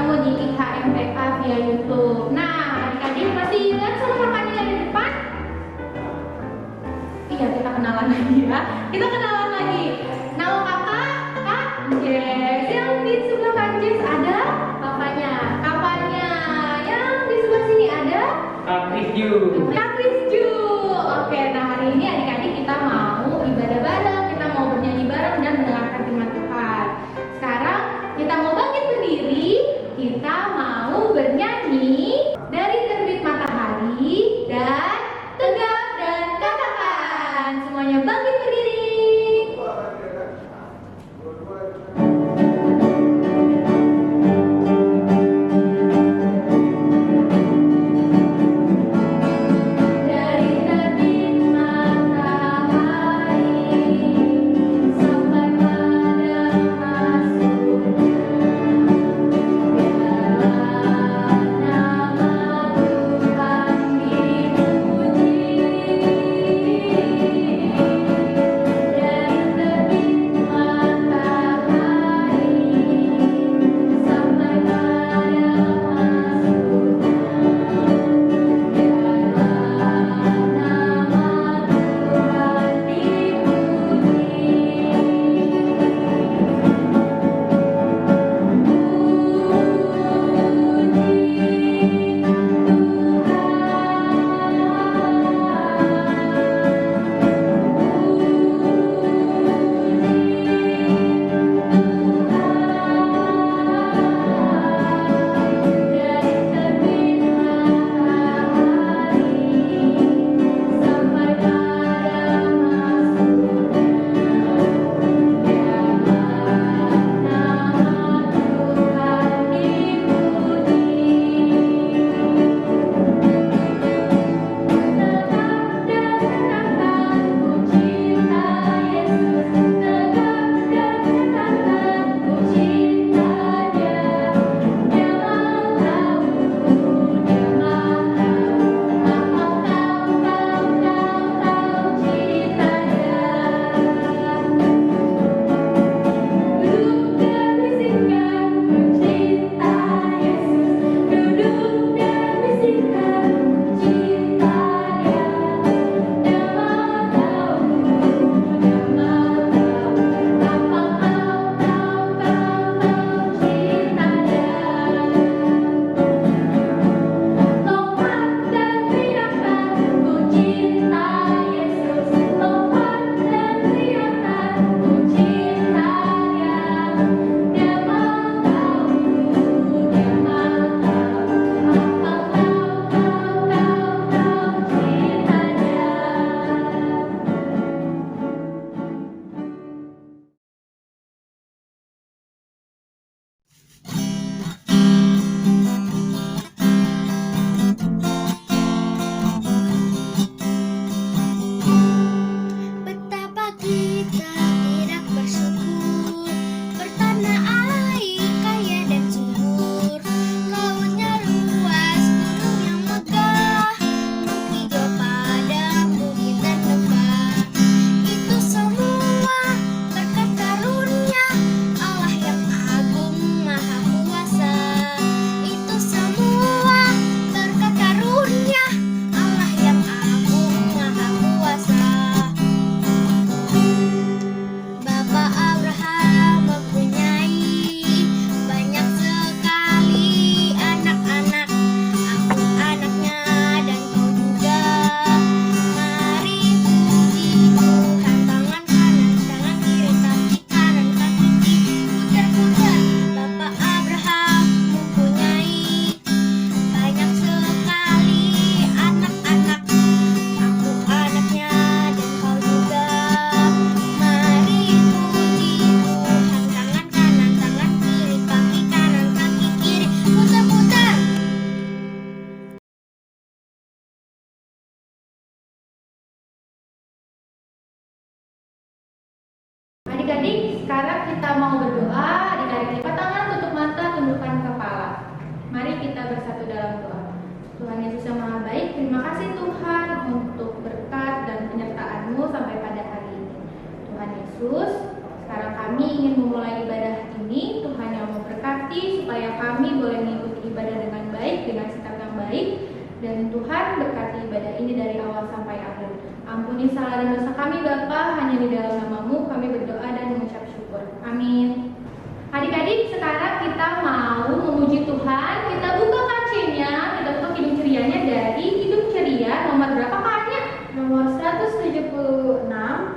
ketemu di IHMPA via YouTube. Nah, adik-adik masih ingat sama kakaknya yang di depan? Iya, kita kenalan lagi ya. Kita kenalan lagi. Nama kakak, Kak Jess. Yang di sebelah Kak Jess ada bapaknya, kakaknya. Yang di sebelah sini ada Kak Krisju. Kak Krisju. Oke, nah hari ini adik-adik kita mau ibadah bareng, kita mau bernyanyi bareng dan mendengarkan firman Tuhan. Sekarang kita mau bangkit berdiri, kita mau bernyanyi dari terbit matahari dan tegap dan katakan. Semuanya bangkit berdiri. Dari terbit matahari Dan Tuhan berkati ibadah ini dari awal sampai akhir. Ampuni salah dan dosa kami Bapa, hanya di dalam nama-Mu kami berdoa dan mengucap syukur. Amin. Adik-adik, sekarang kita mau memuji Tuhan. Kita buka kancingnya, kita buka Hidup Cerianya dari Hidup Ceria nomor berapa kakaknya? Nomor 176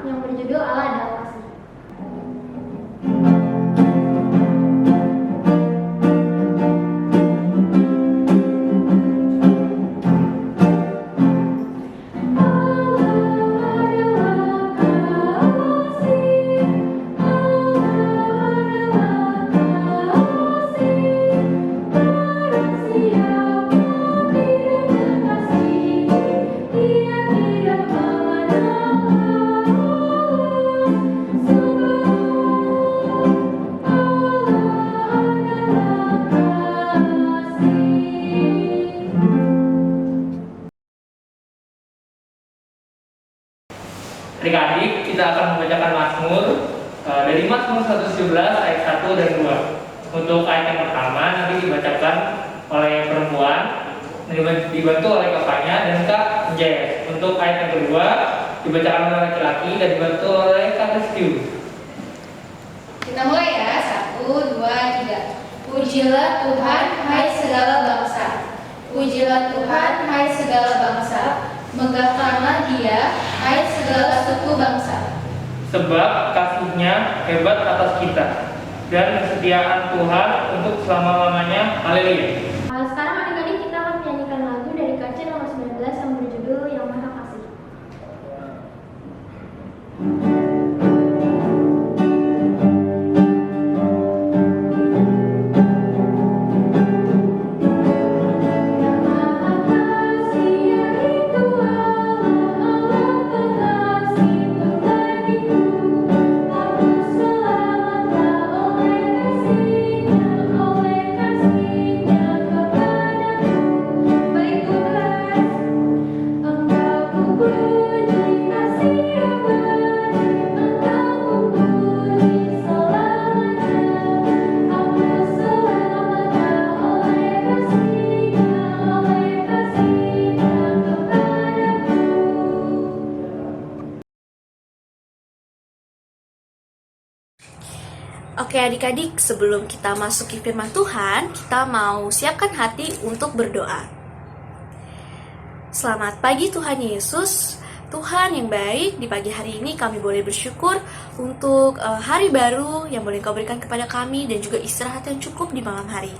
yang berjudul Allah adalah Kasih. Adik-adik, kita akan membacakan Mazmur dari Mazmur 117 ayat 1 dan 2. Untuk ayat yang pertama nanti dibacakan oleh perempuan, dibantu oleh kakaknya dan Kak Jess. Untuk ayat yang kedua dibacakan oleh laki-laki dan dibantu oleh Kak Rescue. Kita mulai ya, 1, 2, 3. Pujilah Tuhan, hai segala bangsa. Pujilah Tuhan, hai segala bangsa. Megahkanlah Dia, hai segala suku bangsa. Sebab kasih-Nya hebat atas kita dan kesetiaan Tuhan untuk selama-lamanya. Haleluya. Sekarang adik-adik kita akan menyanyikan lagu dari KC nomor 19 yang berjudul Yang Maha Kasih. Oke adik-adik, sebelum kita masuki firman Tuhan, kita mau siapkan hati untuk berdoa. Selamat pagi Tuhan Yesus, Tuhan yang baik, di pagi hari ini kami boleh bersyukur untuk hari baru yang boleh Kau berikan kepada kami dan juga istirahat yang cukup di malam hari.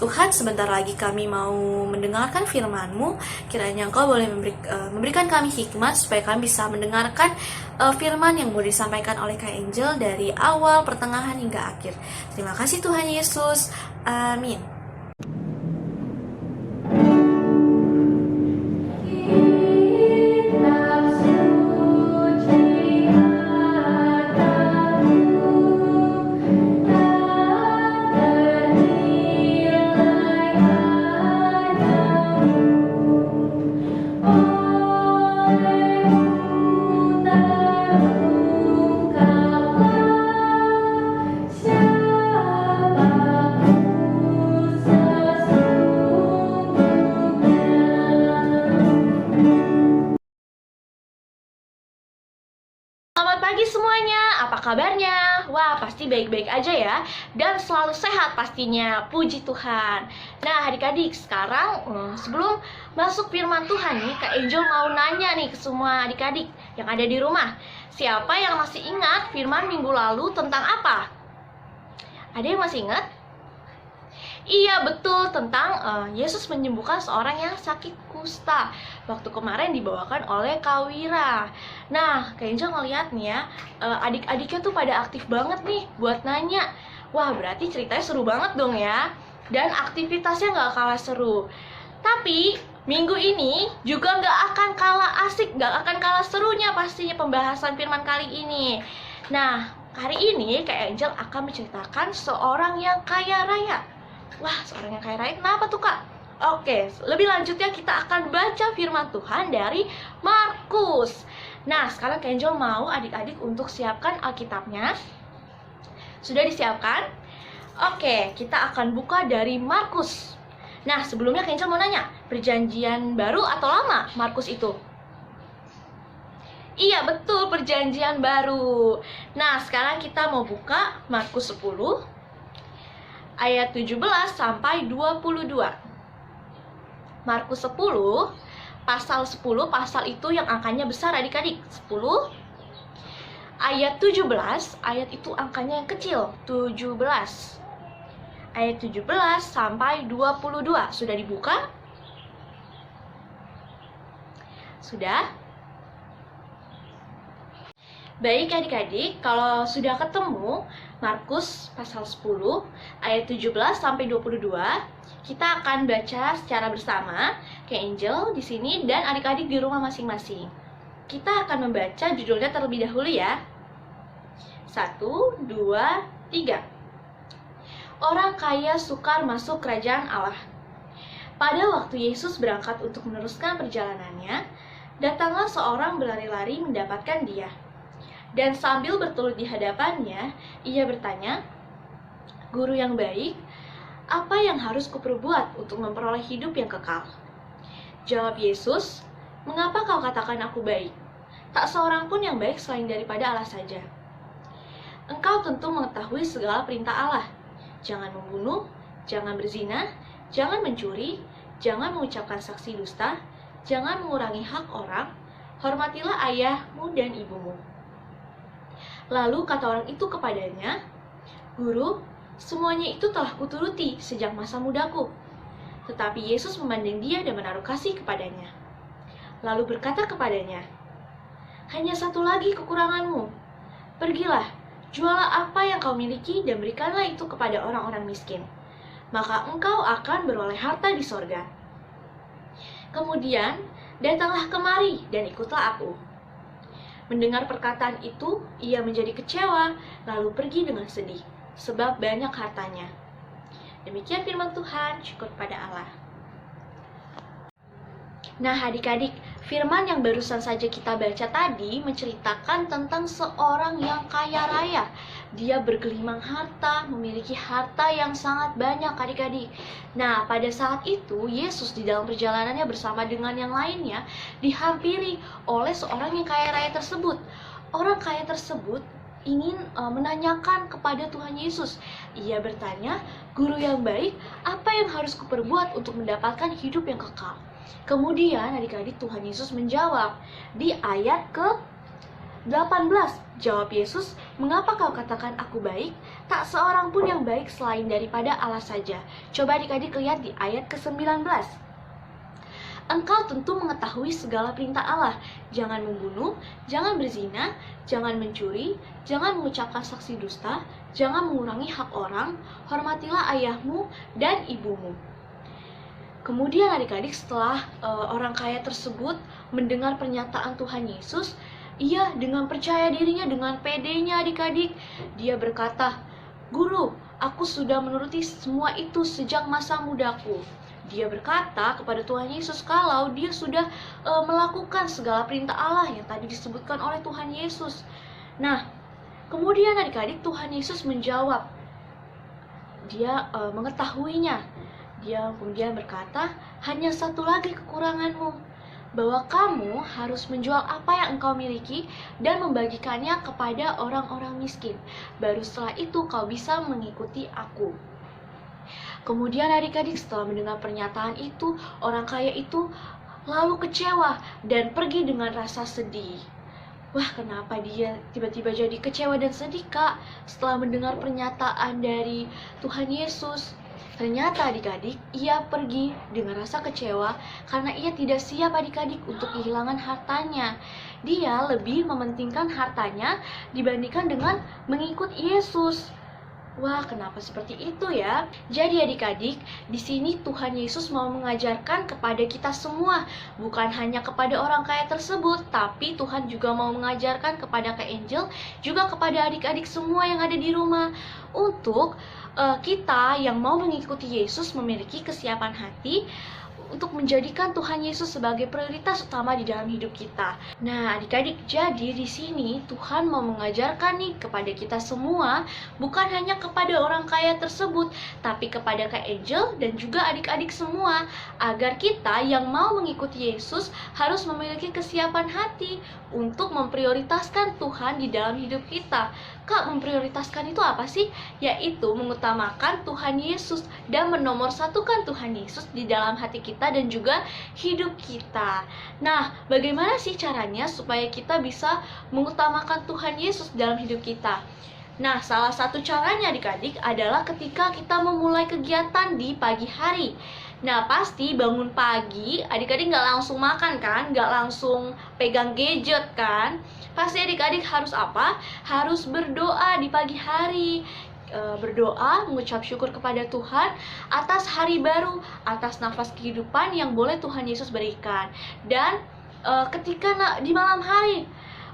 Tuhan, sebentar lagi kami mau mendengarkan firman-Mu. Kiranya Engkau boleh memberikan kami hikmat supaya kami bisa mendengarkan firman yang boleh disampaikan oleh Kak Angel dari awal, pertengahan hingga akhir. Terima kasih Tuhan Yesus. Amin. Selamat pagi semuanya, apa kabarnya? Wah, pasti baik-baik aja ya. Dan selalu sehat pastinya, puji Tuhan. Nah adik-adik, sekarang sebelum masuk firman Tuhan nih, Kak Angel mau nanya nih ke semua adik-adik yang ada di rumah. Siapa yang masih ingat firman minggu lalu tentang apa? Ada yang masih ingat? Iya betul, tentang Yesus menyembuhkan seorang yang sakit kusta. Waktu kemarin dibawakan oleh Kak Wira. Nah, Kak Angel ngeliat nih ya, adik-adiknya tuh pada aktif banget nih buat nanya. Wah, berarti ceritanya seru banget dong ya. Dan aktivitasnya gak kalah seru. Tapi minggu ini juga gak akan kalah asik, gak akan kalah serunya pastinya pembahasan firman kali ini. Nah, hari ini Kak Angel akan menceritakan seorang yang kaya raya. Wah, seorang yang kaya raya kenapa tuh Kak? Oke, lebih lanjutnya kita akan baca firman Tuhan dari Markus. Nah, sekarang Kak Angel mau adik-adik untuk siapkan Alkitabnya. Sudah disiapkan? Oke, kita akan buka dari Markus. Nah, sebelumnya Kak Angel mau nanya, Perjanjian baru atau lama Markus itu? Iya, betul, perjanjian baru. Nah, sekarang kita mau buka Markus 10 ayat 17 sampai 22. Markus 10 pasal 10, pasal itu yang angkanya besar adik-adik. 10 ayat 17, ayat itu angkanya yang kecil, 17. Ayat 17 sampai 22. Sudah dibuka? Sudah? Baik adik-adik, kalau sudah ketemu Markus pasal 10 ayat 17 sampai 22, kita akan baca secara bersama ke Angel di sini dan adik-adik di rumah masing-masing. Kita akan membaca judulnya terlebih dahulu ya. 1, 2, 3. Orang kaya sukar masuk kerajaan Allah. Pada waktu Yesus berangkat untuk meneruskan perjalanannya, datanglah seorang berlari-lari mendapatkan dia. Dan sambil bertelut di hadapannya, ia bertanya, "Guru yang baik, apa yang harus kuperbuat untuk memperoleh hidup yang kekal?" Jawab Yesus, "Mengapa kau katakan aku baik? Tak seorang pun yang baik selain daripada Allah saja. Engkau tentu mengetahui segala perintah Allah. Jangan membunuh, jangan berzina, jangan mencuri, jangan mengucapkan saksi dusta, jangan mengurangi hak orang, hormatilah ayahmu dan ibumu." Lalu kata orang itu kepadanya, "Guru, semuanya itu telah kuturuti sejak masa mudaku." Tetapi Yesus memandang dia dan menaruh kasih kepadanya. Lalu berkata kepadanya, "Hanya satu lagi kekuranganmu. Pergilah, jualah apa yang kau miliki dan berikanlah itu kepada orang-orang miskin. Maka engkau akan beroleh harta di sorga. Kemudian datanglah kemari dan ikutlah aku." Mendengar perkataan itu, ia menjadi kecewa, lalu pergi dengan sedih, sebab banyak hartanya. Demikian firman Tuhan, syukur pada Allah. Nah adik-adik, firman yang barusan saja kita baca tadi menceritakan tentang seorang yang kaya raya. Dia bergelimang harta, memiliki harta yang sangat banyak adik-adik. Nah pada saat itu Yesus di dalam perjalanannya bersama dengan yang lainnya dihampiri oleh seorang yang kaya raya tersebut. Orang kaya tersebut ingin menanyakan kepada Tuhan Yesus. Ia bertanya, "Guru yang baik, apa yang harus kuperbuat untuk mendapatkan hidup yang kekal?" Kemudian adik-adik Tuhan Yesus menjawab di ayat ke-18. Jawab Yesus, "Mengapa kau katakan aku baik? Tak seorang pun yang baik selain daripada Allah saja." Coba adik-adik lihat di ayat ke-19. "Engkau tentu mengetahui segala perintah Allah. Jangan membunuh, jangan berzina, jangan mencuri, jangan mengucapkan saksi dusta, jangan mengurangi hak orang, hormatilah ayahmu dan ibumu." Kemudian adik-adik setelah orang kaya tersebut mendengar pernyataan Tuhan Yesus, ia dengan percaya dirinya, dengan pedenya adik-adik, dia berkata, "Guru, aku sudah menuruti semua itu sejak masa mudaku." Dia berkata kepada Tuhan Yesus kalau dia sudah melakukan segala perintah Allah yang tadi disebutkan oleh Tuhan Yesus. Nah, kemudian adik-adik Tuhan Yesus menjawab, dia mengetahuinya. Dia kemudian berkata, "Hanya satu lagi kekuranganmu, bahwa kamu harus menjual apa yang engkau miliki dan membagikannya kepada orang-orang miskin. Baru setelah itu kau bisa mengikuti aku." Kemudian adik-adik setelah mendengar pernyataan itu, orang kaya itu lalu kecewa dan pergi dengan rasa sedih. Wah, kenapa dia tiba-tiba jadi kecewa dan sedih, Kak? Setelah mendengar pernyataan dari Tuhan Yesus. Ternyata adik-adik, ia pergi dengan rasa kecewa karena ia tidak siap adik-adik untuk kehilangan hartanya. Dia lebih mementingkan hartanya dibandingkan dengan mengikut Yesus. Wah, kenapa seperti itu ya? Jadi adik-adik, di sini Tuhan Yesus mau mengajarkan kepada kita semua, bukan hanya kepada orang kaya tersebut, tapi Tuhan juga mau mengajarkan kepada Kak Angel, juga kepada adik-adik semua yang ada di rumah, untuk kita yang mau mengikuti Yesus memiliki kesiapan hati untuk menjadikan Tuhan Yesus sebagai prioritas utama di dalam hidup kita. Nah, adik-adik, jadi di sini Tuhan mau mengajarkan nih kepada kita semua, bukan hanya kepada orang kaya tersebut, tapi kepada Kak Angel dan juga adik-adik semua, agar kita yang mau mengikuti Yesus harus memiliki kesiapan hati untuk memprioritaskan Tuhan di dalam hidup kita. Kak, memprioritaskan itu apa sih? Yaitu mengutamakan Tuhan Yesus dan menomorsatukan Tuhan Yesus di dalam hati kita dan juga hidup kita. Nah, bagaimana sih caranya supaya kita bisa mengutamakan Tuhan Yesus dalam hidup kita? Nah, salah satu caranya adik-adik adalah ketika kita memulai kegiatan di pagi hari. Nah, pasti bangun pagi, adik-adik nggak langsung makan kan? Nggak langsung pegang gadget kan? Pasti adik-adik harus apa? Harus berdoa di pagi hari. Berdoa, mengucap syukur kepada Tuhan atas hari baru, atas nafas kehidupan yang boleh Tuhan Yesus berikan. Dan ketika di malam hari,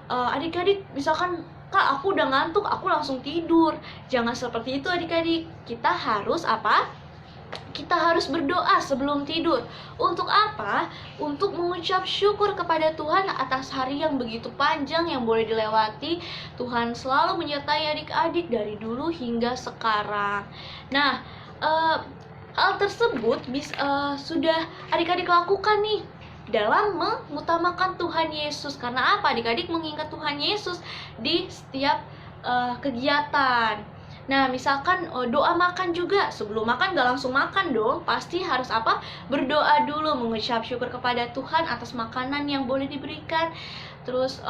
adik-adik misalkan, Kak, aku udah ngantuk, aku langsung tidur. Jangan seperti itu adik-adik. Kita harus apa? Kita harus berdoa sebelum tidur. Untuk apa? Untuk mengucap syukur kepada Tuhan atas hari yang begitu panjang yang boleh dilewati. Tuhan selalu menyertai adik-adik dari dulu hingga sekarang. Nah, hal tersebut sudah adik-adik lakukan nih dalam mengutamakan Tuhan Yesus. Karena apa? Adik-adik mengingat Tuhan Yesus di setiap kegiatan. Nah, misalkan doa makan juga, sebelum makan gak langsung makan dong, pasti harus apa? Berdoa dulu, mengucap syukur kepada Tuhan atas makanan yang boleh diberikan. Terus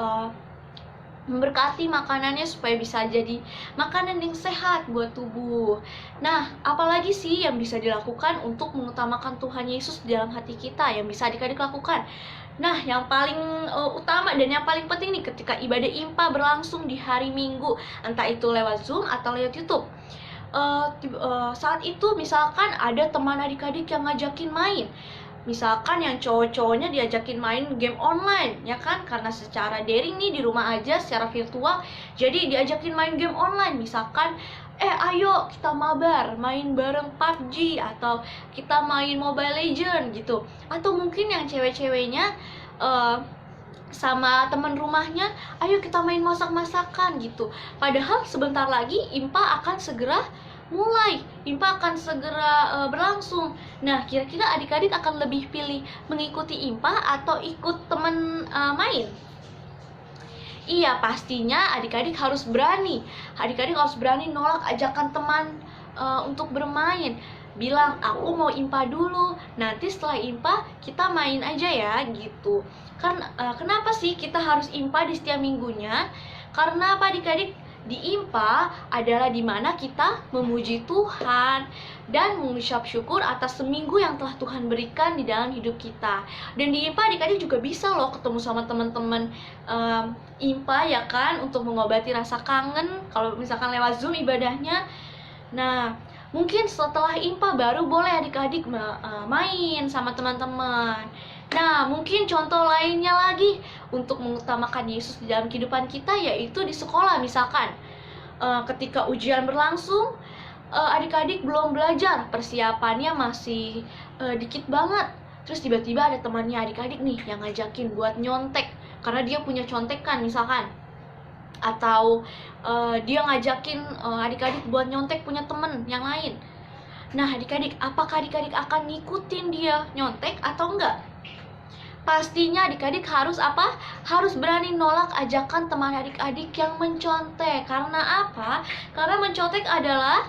memberkati makanannya supaya bisa jadi makanan yang sehat buat tubuh. Nah, apalagi sih yang bisa dilakukan untuk mengutamakan Tuhan Yesus dalam hati kita yang bisa adik-adik lakukan? Nah, yang paling utama dan yang paling penting nih ketika ibadah IMPA berlangsung di hari Minggu, entah itu lewat Zoom atau lewat YouTube. Saat itu misalkan ada teman adik-adik yang ngajakin main. Misalkan yang cowok-cowoknya diajakin main game online, ya kan? Karena secara daring nih di rumah aja, secara virtual, jadi diajakin main game online. Misalkan, ayo kita mabar, main bareng PUBG, atau kita main Mobile Legend gitu. Atau mungkin yang cewek-ceweknya sama teman rumahnya, ayo kita main masak-masakan gitu. Padahal sebentar lagi IMPA akan segera mulai, IMPA akan segera berlangsung. Nah, kira-kira adik-adik akan lebih pilih mengikuti IMPA atau ikut teman main? Iya, pastinya adik-adik harus berani. Adik-adik harus berani nolak ajakan teman untuk bermain. Bilang, aku mau IMPA dulu, nanti setelah IMPA kita main aja ya, gitu. Kenapa sih kita harus IMPA di setiap minggunya? Karena apa adik-adik? Di IMPA adalah dimana kita memuji Tuhan dan mengucap syukur atas seminggu yang telah Tuhan berikan di dalam hidup kita. Dan di IMPA adik-adik juga bisa loh ketemu sama teman-teman IMPA ya kan, untuk mengobati rasa kangen kalau misalkan lewat Zoom ibadahnya. Nah, mungkin setelah IMPA baru boleh adik-adik main sama teman-teman. Nah, mungkin contoh lainnya lagi untuk mengutamakan Yesus di dalam kehidupan kita, yaitu di sekolah. Misalkan ketika ujian berlangsung, adik-adik belum belajar, persiapannya masih dikit banget. Terus tiba-tiba ada temannya adik-adik nih yang ngajakin buat nyontek karena dia punya contekan misalkan. Atau dia ngajakin adik-adik buat nyontek punya temen yang lain. Nah, adik-adik, apakah adik-adik akan ngikutin dia nyontek atau enggak? Pastinya adik-adik harus apa? Harus berani nolak ajakan teman adik-adik yang mencontek. Karena apa? Karena mencontek adalah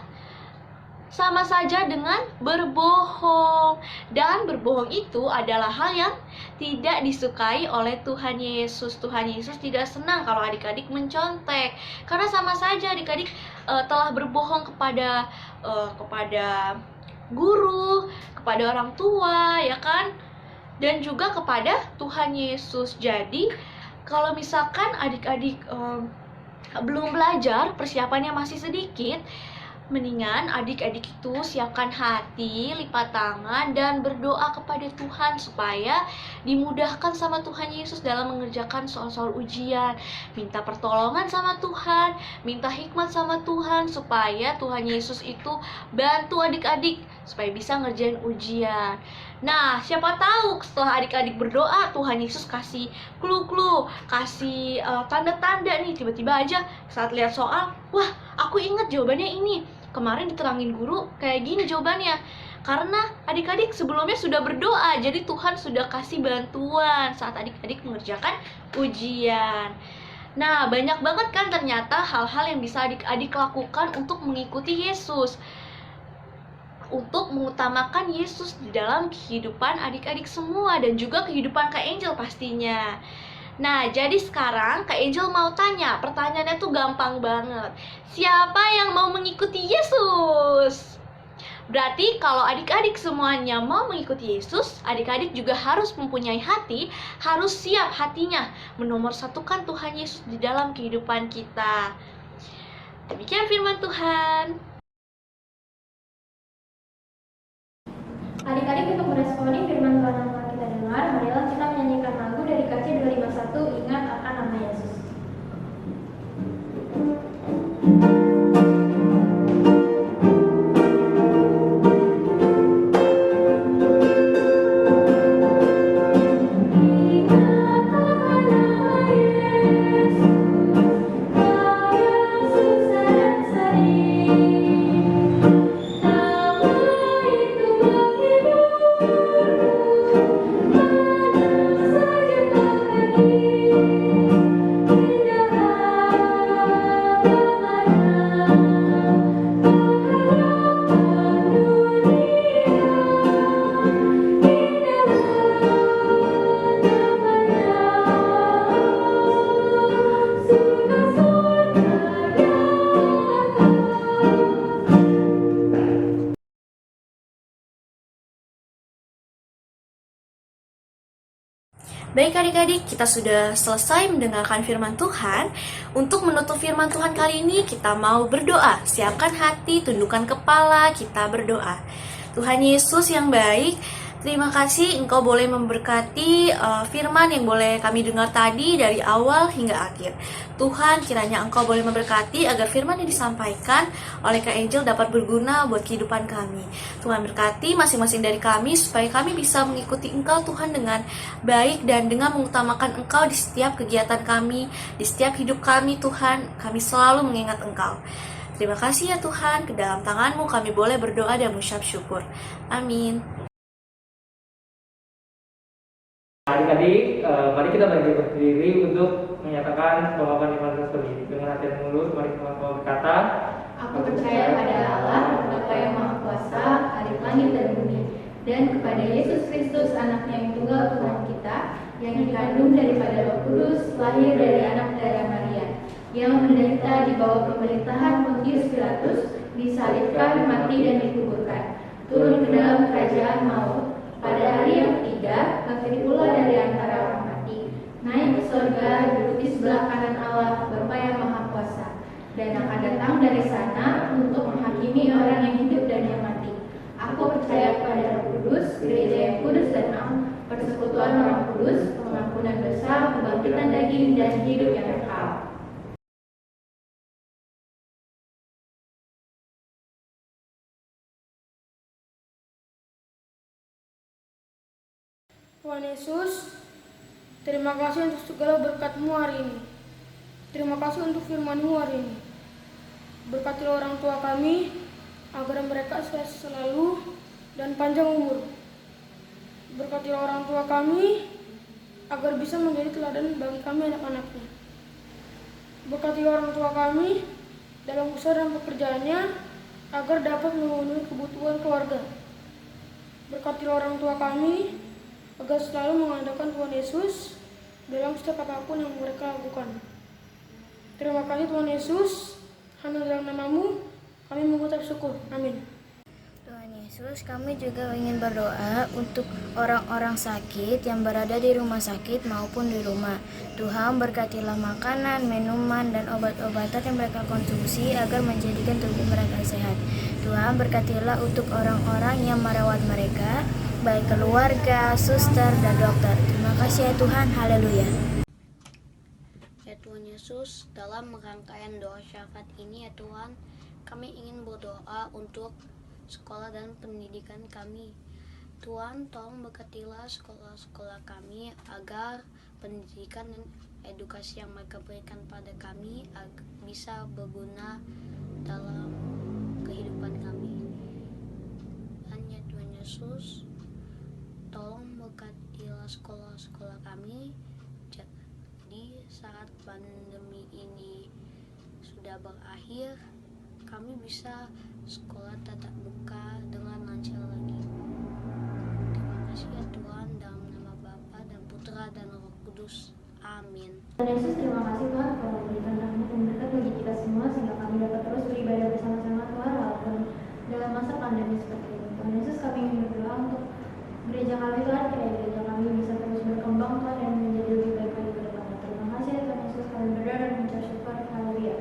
sama saja dengan berbohong. Dan berbohong itu adalah hal yang tidak disukai oleh Tuhan Yesus. Tuhan Yesus tidak senang kalau adik-adik mencontek. Karena sama saja adik-adik telah berbohong kepada guru, kepada orang tua, ya kan? Dan juga kepada Tuhan Yesus. Jadi kalau misalkan adik-adik belum belajar, persiapannya masih sedikit, mendingan adik-adik itu siapkan hati, lipat tangan, dan berdoa kepada Tuhan supaya dimudahkan sama Tuhan Yesus dalam mengerjakan soal-soal ujian. Minta pertolongan sama Tuhan, minta hikmat sama Tuhan supaya Tuhan Yesus itu bantu adik-adik supaya bisa ngerjain ujian. Nah, siapa tahu setelah adik-adik berdoa, Tuhan Yesus kasih clue-clue, kasih tanda-tanda nih. Tiba-tiba aja saat lihat soal, wah, aku inget jawabannya ini. Kemarin diterangin guru kayak gini jawabannya. Karena adik-adik sebelumnya sudah berdoa, jadi Tuhan sudah kasih bantuan saat adik-adik mengerjakan ujian. Nah, banyak banget kan ternyata hal-hal yang bisa adik-adik lakukan untuk mengikuti Yesus, untuk mengutamakan Yesus di dalam kehidupan adik-adik semua dan juga kehidupan Kak Angel pastinya. Nah, jadi sekarang Kak Angel mau tanya, pertanyaannya tuh gampang banget. Siapa yang mau mengikuti Yesus? Berarti kalau adik-adik semuanya mau mengikuti Yesus, adik-adik juga harus mempunyai hati, harus siap hatinya menomorsatukan Tuhan Yesus di dalam kehidupan kita. Demikian firman Tuhan. Adik-adik untuk meresponi firman Tuhan yang telah kita dengar, marilah kita menyanyikan lagu dari KC 251, Ingat Akan Nama Yesus. Baik adik-adik, kita sudah selesai mendengarkan firman Tuhan. Untuk menutup firman Tuhan kali ini, kita mau berdoa. Siapkan hati, tundukkan kepala, kita berdoa. Tuhan Yesus yang baik, terima kasih Engkau boleh memberkati firman yang boleh kami dengar tadi dari awal hingga akhir. Tuhan, kiranya Engkau boleh memberkati agar firman yang disampaikan oleh Kak Angel dapat berguna buat kehidupan kami. Tuhan berkati masing-masing dari kami supaya kami bisa mengikuti Engkau Tuhan dengan baik dan dengan mengutamakan Engkau di setiap kegiatan kami, di setiap hidup kami Tuhan. Kami selalu mengingat Engkau. Terima kasih ya Tuhan, ke dalam tangan-Mu kami boleh berdoa dan mengucap syukur. Amin. Adik-adik, mari kita berdiri untuk menyatakan pengakuan iman kita sendiri. Dengan hati yang mulus, mari kita berkata, Aku percaya pada Allah, Bapa yang Maha Kuasa, Khalik langit dan bumi, dan kepada Yesus Kristus, Anaknya yang tunggal Tuhan kita, yang dikandung daripada Roh Kudus, lahir dari anak darah Maria, yang menderita di bawah pemerintahan Pontius Pilatus, disalibkan, mati dan dikuburkan, turun ke dalam kerajaan maut, pada hari yang ketiga, bangkit pula dari antara orang mati, naik ke surga, duduk di sebelah kanan Allah, Bapa yang Maha Kuasa, dan akan datang dari sana untuk menghakimi orang yang hidup dan yang mati. Aku percaya kepada Roh Kudus, gereja yang kudus dan am, persekutuan orang kudus, pengampunan dosa, kebangkitan daging, dan hidup yang kekal. Tuhan Yesus, terima kasih untuk segala berkat-Mu hari ini. Terima kasih untuk firman-Mu hari ini. Berkatilah orang tua kami, agar mereka sehat selalu dan panjang umur. Berkatilah orang tua kami, agar bisa menjadi teladan bagi kami anak-anaknya. Berkatilah orang tua kami, dalam usaha dan pekerjaannya, agar dapat memenuhi kebutuhan keluarga. Berkatilah orang tua kami, agar selalu mengandalkan Tuhan Yesus dalam setiap apapun yang mereka lakukan. Terima kasih Tuhan Yesus, hanya dalam nama-Mu kami mengucap syukur. Amin. Tuhan Yesus, kami juga ingin berdoa untuk orang-orang sakit yang berada di rumah sakit maupun di rumah. Tuhan berkatilah makanan, minuman, dan obat-obatan yang mereka konsumsi agar menjadikan tubuh mereka sehat. Tuhan berkatilah untuk orang-orang yang merawat mereka, baik keluarga, suster, dan dokter. Terima kasih ya Tuhan, haleluya. Ya Tuhan Yesus, dalam rangkaian doa syafaat ini ya Tuhan, kami ingin berdoa untuk sekolah dan pendidikan kami. Tuhan, tolong berkatilah sekolah-sekolah kami agar pendidikan dan edukasi yang mereka berikan pada kami bisa berguna dalam kehidupan kami. Dan ya Tuhan Yesus, tolong berkatilah sekolah-sekolah kami. Jadi saat pandemi ini sudah berakhir, kami bisa sekolah tatap muka dengan lancar lagi. Terima kasih ya Tuhan, dalam nama Bapa dan Putra dan Roh Kudus. Amin. Tuhan Yesus, terima kasih Tuhan telah memberikan rahmat dan berkat bagi kita semua sehingga kami dapat terus beribadah bersama-sama Tuhan walaupun dalam masa pandemi seperti ini. Tuhan Yesus, kami ingin berdoa untuk gereja kami Tuhan, kiranya gereja kami bisa terus berkembang Tuhan dan menjadi lebih baik lagi ke depannya. Terima kasih ya Tuhan Yesus, kami berdoa dan mengucap syukur. Haleluya.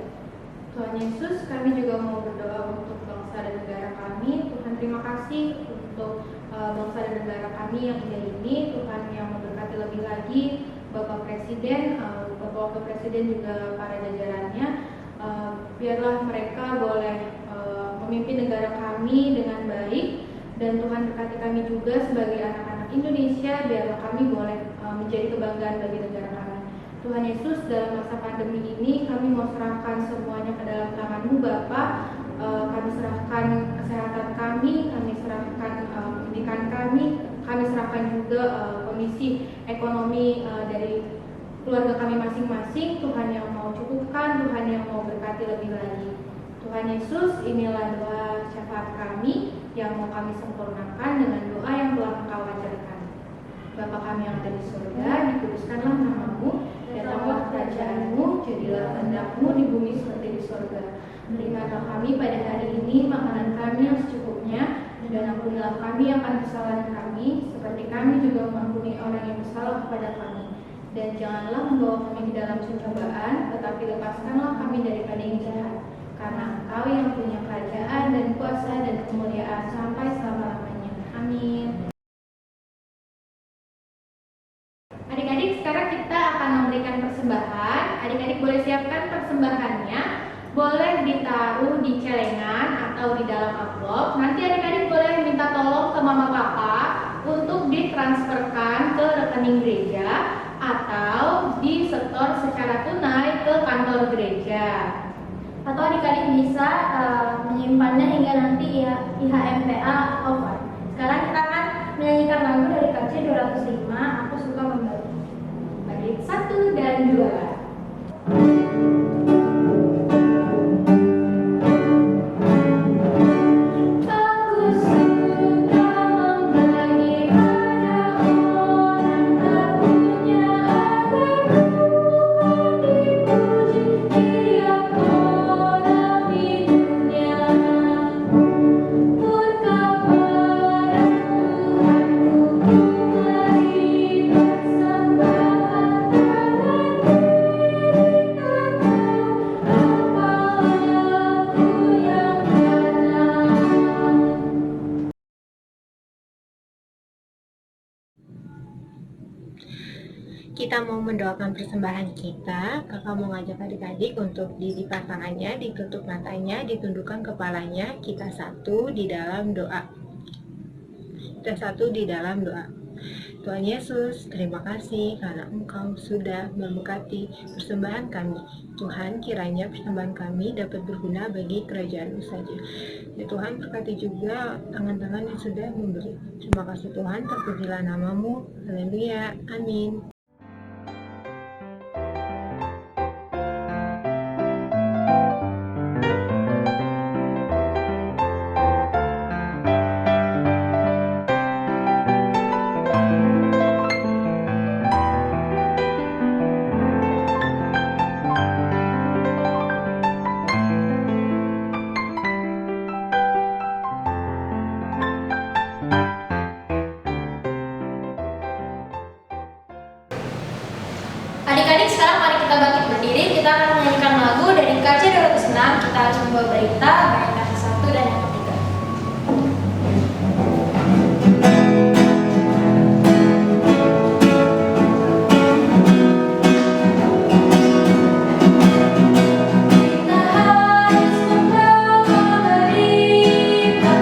Tuhan Yesus, kami juga mau berdoa untuk bangsa dan negara kami. Tuhan, terima kasih untuk bangsa dan negara kami yang indah ini. Tuhan yang memberkati lebih lagi Bapak Presiden, Bapak Wakil Presiden juga para jajarannya. Biarlah mereka boleh memimpin negara kami dengan baik. Dan Tuhan berkati kami juga sebagai anak-anak Indonesia. Biarlah kami boleh menjadi kebanggaan bagi negara kami. Tuhan Yesus, dalam masa pandemi ini kami mau serahkan semuanya ke dalam tangan-Mu Bapa. Kami serahkan kesehatan kami serahkan pendidikan kami serahkan juga kondisi ekonomi dari keluarga kami masing-masing. Tuhan yang mau cukupkan, Tuhan yang mau berkati lebih lagi. Tuhan Yesus, inilah doa syafaat kami yang mau kami sempurnakan dengan doa yang telah Engkau ajarkan. Bapa kami yang ada di surga, dikuduskanlah nama-Mu, datanglah kerajaan-Mu, jadilah kehendak-Mu di bumi seperti di surga. Berikanlah kami pada hari ini makanan kami yang secukupnya, dan ampunilah kami akan kesalahan kami, seperti kami juga mengampuni orang yang bersalah kepada kami. Dan janganlah membawa kami ke dalam pencobaan, tetapi lepaskanlah kami daripada yang jahat. Karena Engkau yang punya kerajaan dan kuasa dan kemuliaan sampai selama-lamanya. Amin. Adik-adik, sekarang kita akan memberikan persembahan. Adik-adik boleh siapkan persembahannya. Boleh ditaruh di celengan atau di dalam amplop. Nanti adik-adik boleh minta tolong ke mama papa untuk ditransferkan ke rekening gereja atau disetor secara tunai ke kantor gereja. Atau adik-adik bisa menyimpannya hingga nanti IHMPA over. Sekarang kita akan menyanyikan lagu dari KC 205, Aku Suka Membagi. Bait 1 dan 2. Kita mau mendoakan persembahan kita. Kakak mau ngajak adik-adik untuk dilipat tangannya, ditutup matanya, ditundukkan kepalanya. Kita satu di dalam doa. Tuhan Yesus, terima kasih karena Engkau sudah memberkati persembahan kami. Tuhan, kiranya persembahan kami dapat berguna bagi kerajaan-Mu saja. Ya Tuhan, berkati juga tangan-tangan yang sudah memberi. Terima kasih Tuhan, terpujilah nama-Mu. Haleluya. Amin. Adik-adik, sekarang mari kita bangkit berdiri. Kita akan menyanyikan lagu dari KC 206. Kita harus membawa berita, bait yang satu dan yang ketiga. Kita harus membawa berita.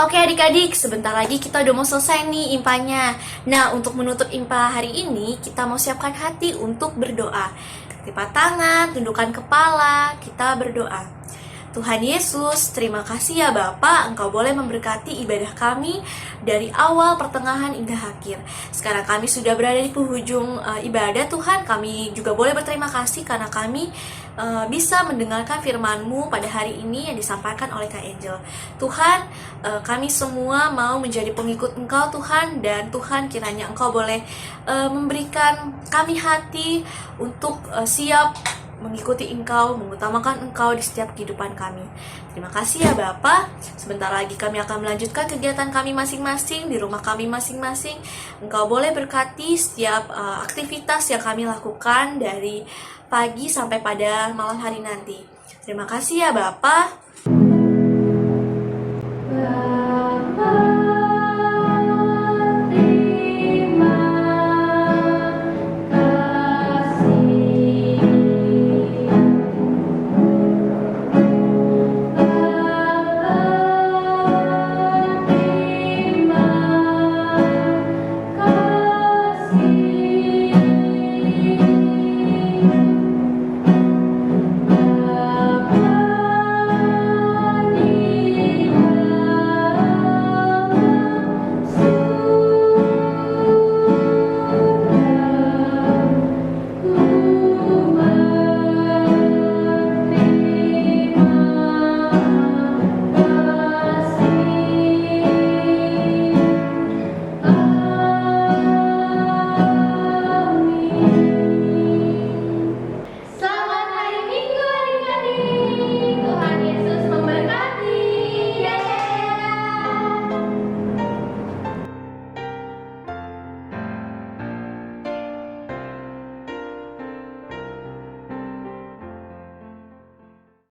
Oke adik-adik, sebentar lagi kita udah mau selesai nih impanya. Nah, untuk menutup impa hari ini, kita mau siapkan hati untuk berdoa. Lipat tangan, tundukkan kepala, kita berdoa. Tuhan Yesus, terima kasih ya Bapa, Engkau boleh memberkati ibadah kami dari awal, pertengahan, hingga akhir. Sekarang kami sudah berada di penghujung ibadah Tuhan, kami juga boleh berterima kasih karena kami bisa mendengarkan firman-Mu pada hari ini yang disampaikan oleh Kak Angel. Tuhan, kami semua mau menjadi pengikut Engkau Tuhan, dan Tuhan kiranya Engkau boleh memberikan kami hati untuk siap mengikuti Engkau, mengutamakan Engkau di setiap kehidupan kami. Terima kasih ya Bapa. Sebentar lagi kami akan melanjutkan kegiatan kami masing-masing di rumah kami masing-masing. Engkau boleh berkati setiap aktivitas yang kami lakukan dari pagi sampai pada malam hari nanti. Terima kasih ya Bapa.